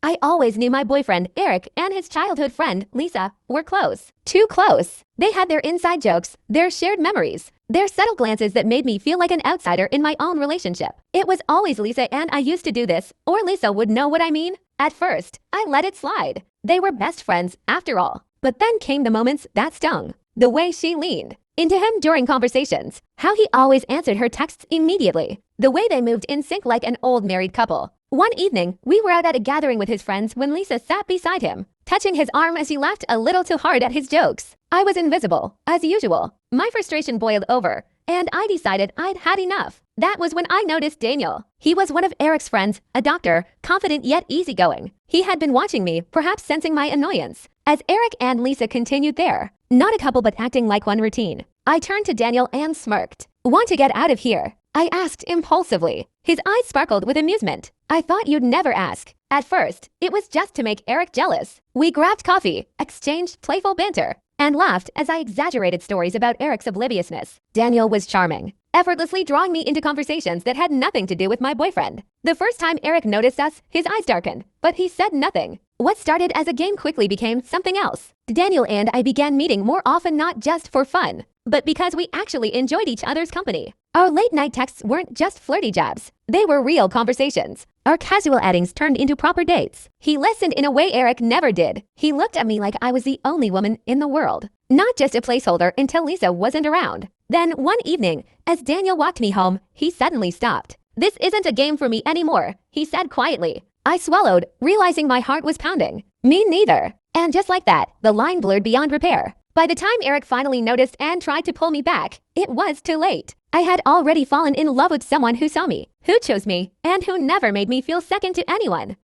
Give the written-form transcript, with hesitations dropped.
I always knew my boyfriend, Eric, and his childhood friend, Lisa, were close. Too close. They had their inside jokes, their shared memories, their subtle glances that made me feel like an outsider in my own relationship. It was always Lisa and I used to do this, or Lisa would know what I mean. At first, I let it slide. They were best friends, after all. But then came the moments that stung. The way she leaned into him during conversations, how he always answered her texts immediately, the way they moved in sync like an old married couple. One evening, we were out at a gathering with his friends when Lisa sat beside him, touching his arm as she laughed a little too hard at his jokes. I was invisible, as usual. My frustration boiled over, and I decided I'd had enough. That was when I noticed Daniel. He was one of Eric's friends, a doctor, confident yet easygoing. He had been watching me, perhaps sensing my annoyance, as Eric and Lisa continued there. Not a couple but acting like one routine. I turned to Daniel and smirked. "Want to get out of here?" I asked impulsively. His eyes sparkled with amusement. "I thought you'd never ask." At first, it was just to make Eric jealous. We grabbed coffee, exchanged playful banter, and laughed as I exaggerated stories about Eric's obliviousness. Daniel was charming, effortlessly drawing me into conversations that had nothing to do with my boyfriend. The first time Eric noticed us, his eyes darkened, but he said nothing. What started as a game quickly became something else. Daniel and I began meeting more often, not just for fun, but because we actually enjoyed each other's company. Our late-night texts weren't just flirty jabs. They were real conversations. Our casual outings turned into proper dates. He listened in a way Eric never did. He looked at me like I was the only woman in the world, not just a placeholder until Lisa wasn't around. Then one evening, as Daniel walked me home, he suddenly stopped. "This isn't a game for me anymore," he said quietly. I swallowed, realizing my heart was pounding. Me neither. And just like that, the line blurred beyond repair. By the time Eric finally noticed and tried to pull me back, it was too late. I had already fallen in love with someone who saw me, who chose me, and who never made me feel second to anyone.